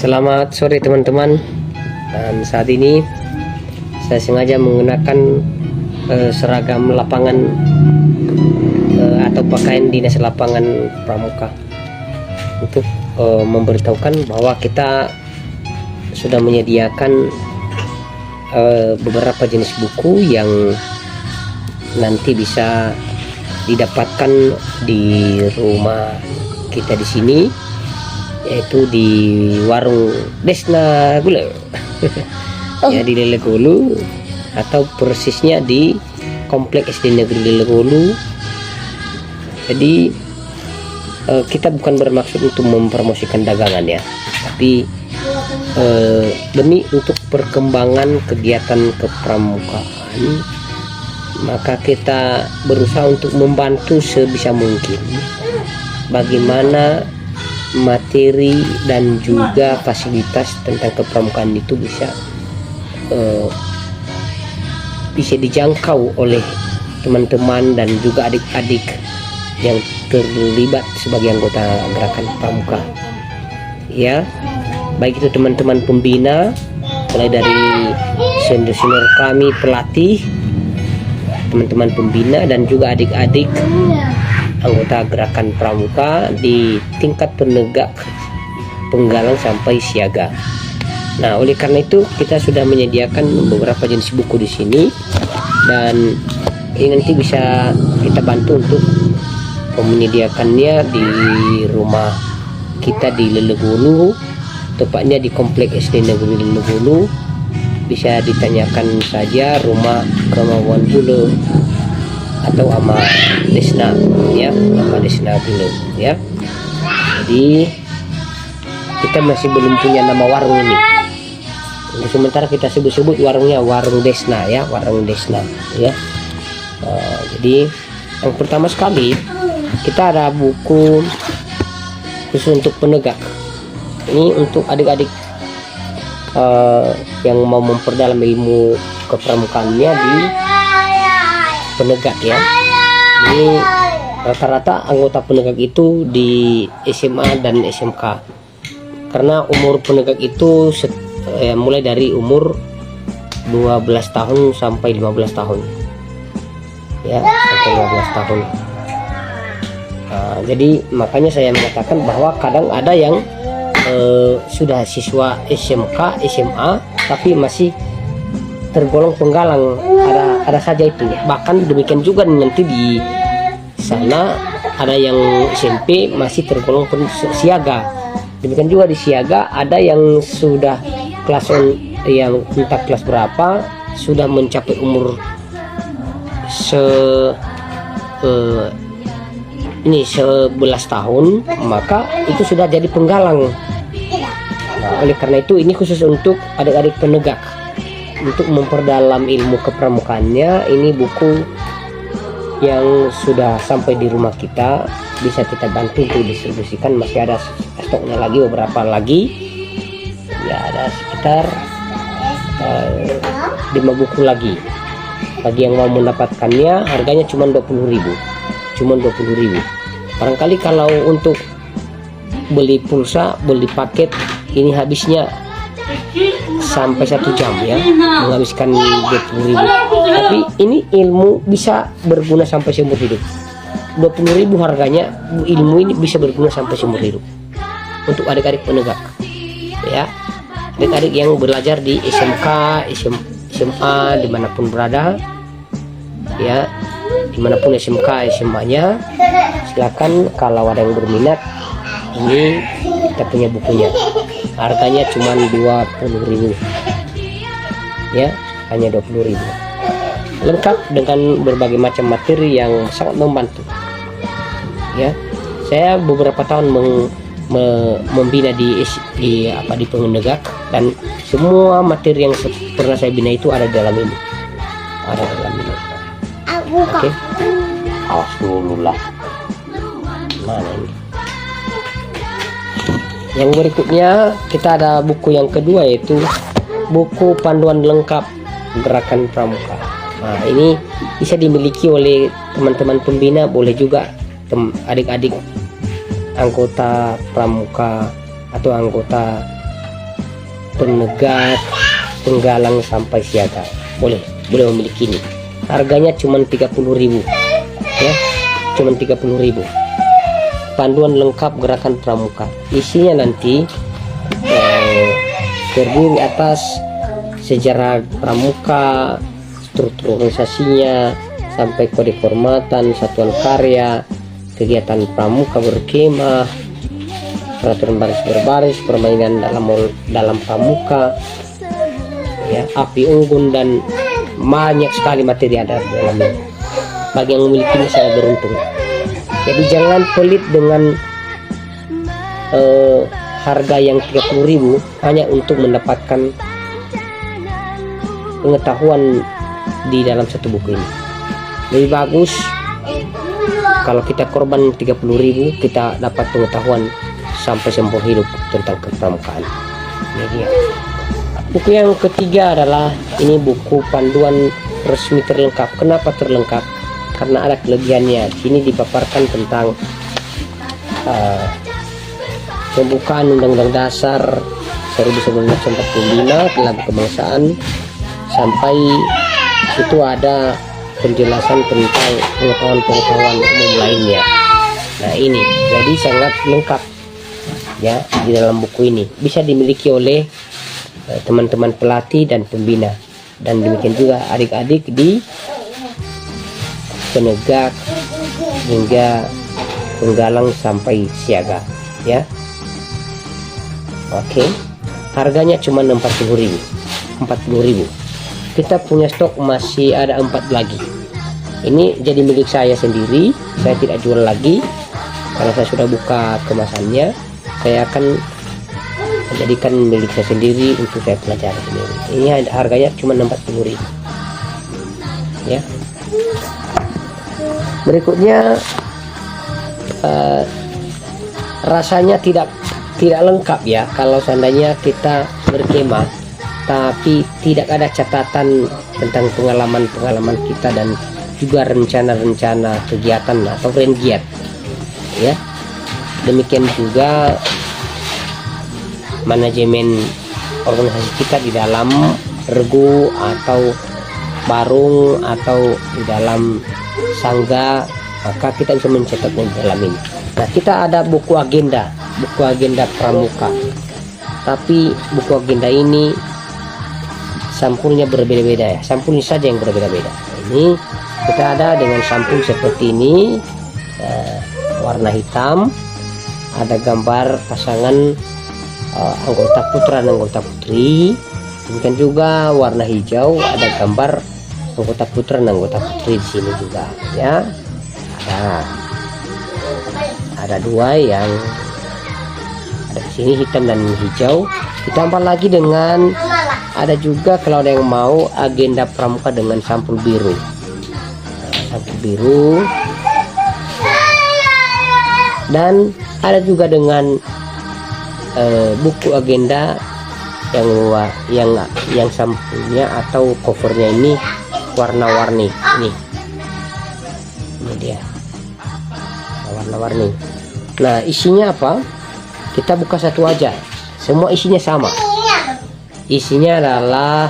Selamat sore teman-teman. Dan saat ini saya sengaja menggunakan seragam lapangan atau pakaian dinas lapangan pramuka untuk memberitahukan bahwa kita sudah menyediakan beberapa jenis buku yang nanti bisa didapatkan di rumah kita di sini, yaitu di warung Desna Gula ya di Lelegolu, atau persisnya di Komplek SD Negeri Lelegolu. Jadi kita bukan bermaksud untuk mempromosikan dagangan ya, tapi demi untuk perkembangan kegiatan kepramukaan, maka kita berusaha untuk membantu sebisa mungkin bagaimana materi dan juga fasilitas tentang kepramukaan itu bisa dijangkau oleh teman-teman dan juga adik-adik yang terlibat sebagai anggota gerakan pramuka ya, baik itu teman-teman pembina, mulai dari senior-senior kami, pelatih, teman-teman pembina, dan juga adik-adik anggota gerakan pramuka di tingkat penegak, penggalang sampai siaga. Nah, oleh karena itu kita sudah menyediakan beberapa jenis buku di sini, dan ini nanti bisa kita bantu untuk menyediakannya di rumah kita di Lelegolu, tepatnya di Komplek SD Negeri Lelegolu. Bisa ditanyakan saja rumah Kemauan Bulu atau ama Desna ya, ama Desna dulu ya. Jadi kita masih belum punya nama warung ini. Untuk sementara kita sebut-sebut warungnya warung Desna ya, warung Desna ya. Jadi yang pertama sekali kita ada buku khusus untuk penegak. Ini untuk adik-adik yang mau memperdalam ilmu kepramukaannya di penegak ya. Ini rata-rata anggota penegak itu di SMA dan SMK, karena umur penegak itu mulai dari umur 12 tahun sampai 15 tahun ya, sampai 15 tahun. Jadi makanya saya mengatakan bahwa kadang ada yang sudah siswa SMK, SMA tapi masih tergolong penggalang, ada saja itu. Bahkan demikian juga nanti di sana ada yang SMP masih tergolong siaga. Demikian juga di siaga ada yang sudah kelas yang entah kelas berapa, sudah mencapai umur 11 tahun, maka itu sudah jadi penggalang. Nah, oleh karena itu ini khusus untuk adik-adik penegak. Untuk memperdalam ilmu kepramukaannya, ini buku yang sudah sampai di rumah kita, bisa kita bantu untuk distribusikan. Masih ada stoknya lagi, beberapa lagi ya, ada sekitar 5 buku lagi. Bagi yang mau mendapatkannya, harganya cuma 20.000, cuma 20.000. Barangkali kalau untuk beli pulsa, beli paket, ini habisnya sampai 1 jam ya, menghabiskan 20.000. Tapi ini ilmu bisa berguna sampai seumur hidup. 20.000 harganya, ilmu ini bisa berguna sampai seumur hidup untuk adik-adik penegak ya, adik-adik yang belajar di SMK, SMA, dimanapun berada ya, dimanapun SMK, SMA-nya, silakan kalau ada yang berminat. Ini kita punya bukunya, harganya cuma 20.000 ya, hanya 20.000, lengkap dengan berbagai macam materi yang sangat membantu ya. Saya beberapa tahun membina di penegak, dan semua materi yang pernah saya bina itu ada dalam ini, ada dalam ini. Oke, awas dulu lah, mana ini. Yang berikutnya kita ada buku yang kedua, yaitu buku panduan lengkap gerakan pramuka. Nah, ini bisa dimiliki oleh teman-teman pembina, boleh juga adik-adik anggota pramuka atau anggota penegak, penggalang sampai siaga. Boleh memiliki ini. Harganya cuma 30.000 ya, cuma 30.000. Panduan lengkap gerakan pramuka. Isinya nanti terdiri atas sejarah pramuka, struktur organisasinya, sampai kode kehormatan, satuan karya, kegiatan pramuka berkemah, peraturan baris berbaris, permainan dalam pramuka, ya, api unggun, dan banyak sekali materi ada di dalamnya. Bagi yang memilikinya sangat beruntung. Jadi jangan pelit dengan harga yang 30.000 hanya untuk mendapatkan pengetahuan di dalam satu buku ini. Lebih bagus kalau kita korban 30.000, kita dapat pengetahuan sampai seumur hidup tentang kepramukaan. Ini dia. Buku yang ketiga adalah ini buku panduan resmi terlengkap. Kenapa terlengkap? Karena ada kelebihannya. Sini dipaparkan tentang pembukaan Undang-Undang Dasar 1945 tentang kebangsaan, sampai itu ada penjelasan tentang pengetahuan umum lainnya. Nah ini jadi sangat lengkap ya di dalam buku ini. Bisa dimiliki oleh teman-teman pelatih dan pembina, dan demikian juga adik-adik di penegak hingga penggalang sampai siaga ya. Oke, harganya cuma 40.000. Kita punya stok masih ada 4 lagi. Ini jadi milik saya sendiri, saya tidak jual lagi karena saya sudah buka kemasannya. Saya akan menjadikan milik saya sendiri untuk saya pelajari sendiri. Ini harganya cuma 40.000 ya. Berikutnya rasanya tidak lengkap ya kalau seandainya kita berkemah tapi tidak ada catatan tentang pengalaman kita dan juga rencana-rencana kegiatan atau rengiat ya. Demikian juga manajemen organisasi kita di dalam regu atau barung atau di dalam sangga, maka kita bisa mencatatnya di dalam ini. Nah, kita ada buku agenda pramuka, tapi buku agenda ini sampulnya berbeda-beda ya, sampulnya saja yang berbeda-beda. Ini kita ada dengan sampul seperti ini, warna hitam, ada gambar pasangan anggota putra dan anggota putri. Demikian juga warna hijau, ada gambar anggota putra dan anggota putri di sini juga ya. Ada dua yang ada di sini, hitam dan hijau. Ditambah lagi dengan ada juga kalau ada yang mau agenda pramuka dengan sampul biru. Sampul biru. Dan ada juga dengan buku agenda yang sampulnya atau covernya ini warna-warni. Ini dia warna-warni. Nah, isinya apa? Kita buka satu aja. Semua isinya sama. Isinya adalah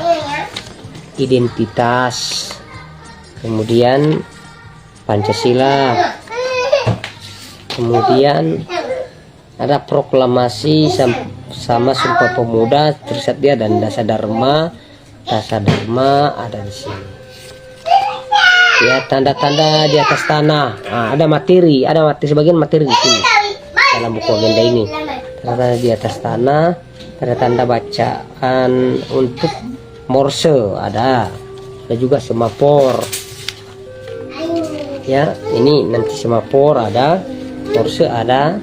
identitas, kemudian Pancasila, kemudian ada proklamasi sama Sumpah Pemuda, Trisatya dan Dasar Dharma ada di sini. Ya, tanda-tanda di atas tanah. Nah, ada materi sebagian materi di sini dalam buku agenda ini. Tanda di atas tanah, tanda bacaan untuk Morse ada juga semafor. Ya, ini nanti semafor ada, Morse ada.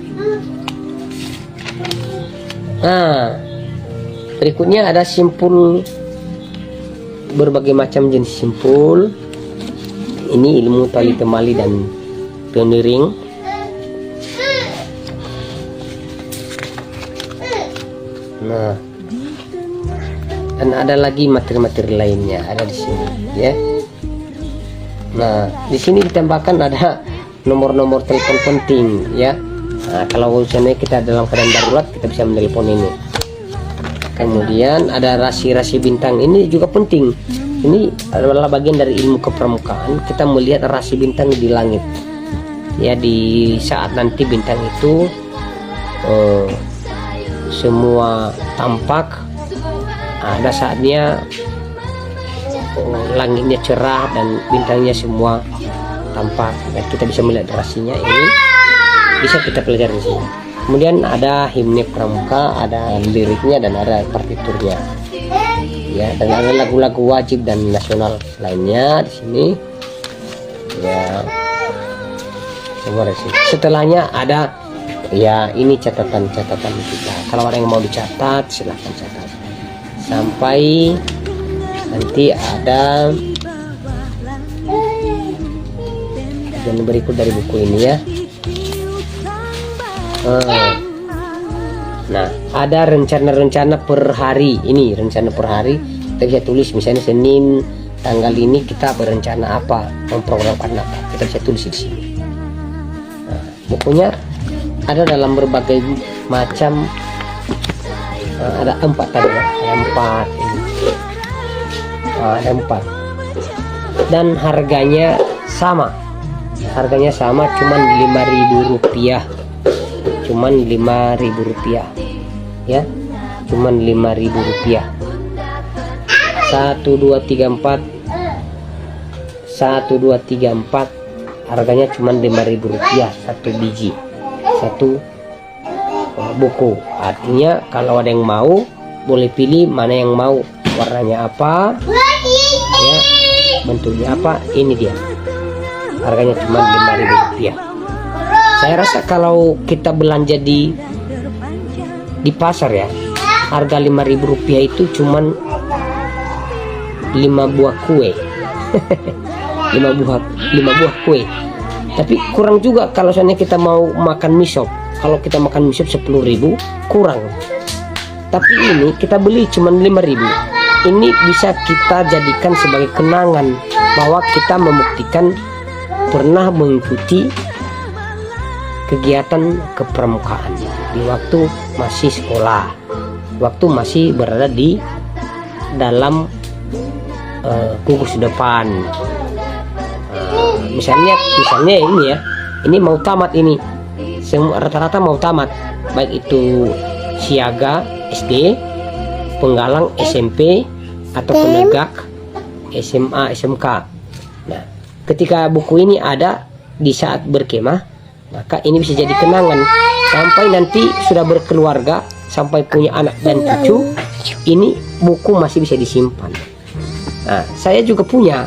Nah, berikutnya ada simpul, berbagai macam jenis simpul. Ini ilmu tali temali dan pioneering. Nah, dan ada lagi materi-materi lainnya ada di sini ya. Nah, di sini ditambahkan ada nomor-nomor telepon penting ya. Nah, kalau misalnya kita dalam keadaan darurat, kita bisa menelepon ini. Kemudian ada rasi-rasi bintang, ini juga penting. Ini adalah bagian dari ilmu kepramukaan. Kita melihat rasi bintang di langit. Ya, di saat nanti bintang itu semua tampak, ada saatnya langitnya cerah dan bintangnya semua tampak, dan kita bisa melihat rasinya. Ini bisa kita pelajari di sini. Kemudian ada himne pramuka, ada liriknya dan ada partiturnya. Ya, dan ada lagu-lagu wajib dan nasional lainnya di sini. Ya, semua di sini. Setelahnya ada, ya ini catatan-catatan kita. Kalau ada yang mau dicatat, silahkan catat. Sampai nanti ada dan berikut dari buku ini ya. Nah, ada rencana-rencana per hari. Ini rencana per hari. Kita bisa tulis misalnya Senin tanggal ini kita berencana apa, memprogramkan apa. Kita bisa tulis di sini. Nah, bukunya ada dalam berbagai macam. Ada 4 tadi ya. Ada 4. Dan harganya sama. Harganya sama, cuman Rp5.000. Cuman Rp5.000 ya, cuman Rp5.000. 1 2 3 4 harganya cuman Rp5.000 satu biji, satu buku. Artinya kalau ada yang mau, boleh pilih mana yang mau, warnanya apa ya, bentuknya apa. Ini dia, harganya cuma Rp5.000. Saya rasa kalau kita belanja di pasar ya, harga Rp5.000 itu cuman 5 buah kue. 5 buah kue. Tapi kurang juga kalau seandainya kita mau makan mie sop. Kalau kita makan mie sop 10.000 kurang. Tapi ini kita beli cuman 5.000. Ini bisa kita jadikan sebagai kenangan bahwa kita membuktikan pernah mengikuti kegiatan kepramukaan di waktu masih sekolah, waktu masih berada di dalam gugus depan. Misalnya ini ya, ini mau tamat, ini semua rata-rata mau tamat, baik itu siaga SD, penggalang SMP, atau penegak SMA SMK. Nah, ketika buku ini ada di saat berkemah, maka ini bisa jadi kenangan sampai nanti sudah berkeluarga, sampai punya anak dan cucu. Ini buku masih bisa disimpan. Nah, saya juga punya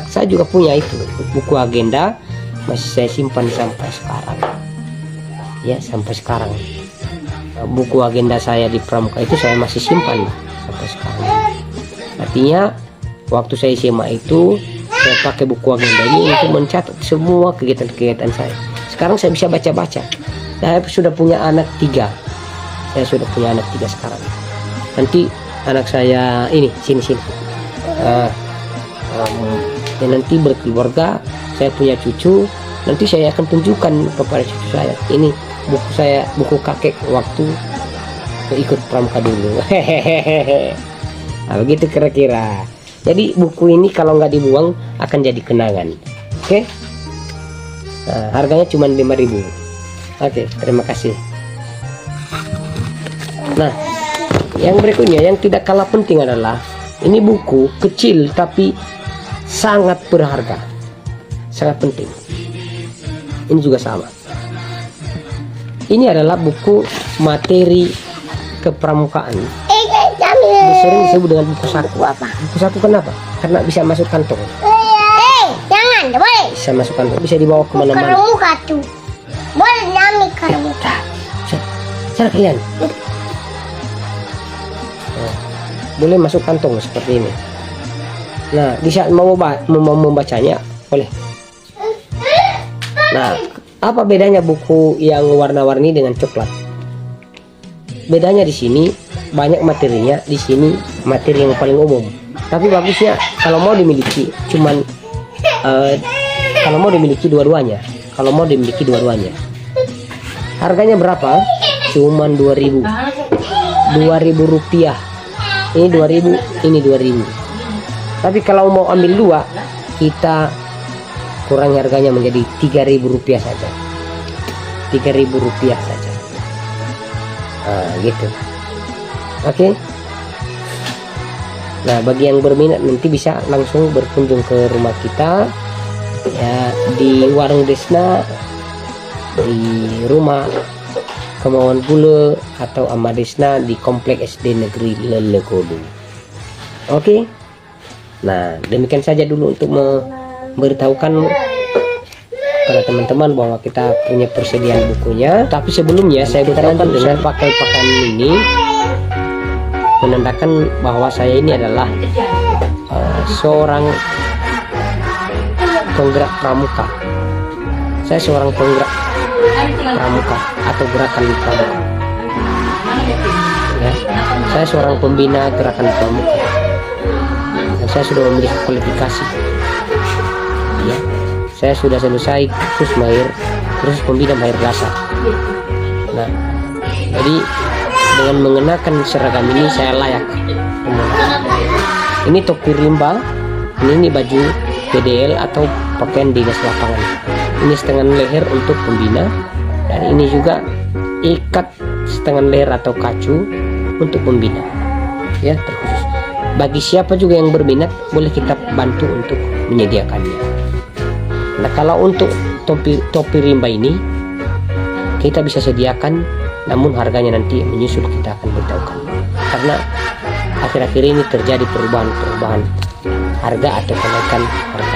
itu buku agenda, masih saya simpan sampai sekarang. Ya, sampai sekarang. Nah, buku agenda saya di Pramuka itu saya masih simpan sampai sekarang. Artinya waktu saya SMA itu saya pakai buku agenda ini untuk mencatat semua kegiatan-kegiatan saya. Sekarang saya bisa baca-baca. Saya sudah punya anak 3. Saya sudah punya anak 3 sekarang. Nanti anak saya ini sini. Dan nanti berkeluarga, saya punya cucu. Nanti saya akan tunjukkan kepada cucu saya. Ini buku saya, buku kakek waktu ikut pramuka dulu. Nah, begitu kira-kira. Jadi buku ini kalau nggak dibuang akan jadi kenangan. Oke? Nah, harganya cuma 5.000. Oke, terima kasih. Nah, yang berikutnya yang tidak kalah penting adalah ini buku kecil tapi sangat berharga, sangat penting. Ini juga sama. Ini adalah buku materi kepramukaan. Sering disebut dengan buku saku. Buku saku kenapa? Karena bisa masuk kantong. Jangan, boleh. Bisa masuk kantong, bisa dibawa kemana-mana. Pramuka tuh. Boleh nami pramuka. Sana kalian. Nah, boleh masuk kantong seperti ini. Nah, di saat mau membacanya boleh. Nah, apa bedanya buku yang warna-warni dengan coklat? Bedanya di sini banyak materinya, di sini materi yang paling umum. Tapi bagusnya kalau mau dimiliki cuman kalau mau dimiliki dua-duanya. Kalau mau dimiliki dua-duanya. Harganya berapa? Cuman 2.000 rupiah. Ini 2000, ini 2000. Tapi kalau mau ambil dua, kita kurang harganya menjadi 3.000 rupiah saja. 3.000 rupiah saja. Nah, gitu. Oke. Nah, bagi yang berminat nanti bisa langsung berkunjung ke rumah kita ya, di Warung Desna, di rumah Kemauan Bule atau Amadesna di Komplek SD Negeri Lelegodo. Oke. Nah, demikian saja dulu untuk memberitahukan pada teman-teman bahwa kita punya persediaan bukunya. Tapi sebelumnya saya beritahukan dengan pakai pakaian ini menandakan bahwa saya ini adalah seorang penggerak pramuka. Saya seorang penggerak pramuka atau gerakan pramuka. Ya, saya seorang pembina gerakan pramuka. Dan saya sudah memiliki kualifikasi. Ya, saya sudah selesai kursus pembina mahir dasar. Nah, jadi dengan mengenakan seragam ini saya layak. Ini topi rimba, ini baju PDL atau pakaian dinas lapangan. Ini setengah leher untuk pembina, dan ini juga ikat setengah leher atau kacu untuk pembina. Ya, terkhusus. Bagi siapa juga yang berminat, boleh kita bantu untuk menyediakannya. Nah, kalau untuk topi rimba ini kita bisa sediakan, namun harganya nanti menyusul, kita akan beritahukan. Karena akhir-akhir ini terjadi perubahan harga atau kenaikan harga.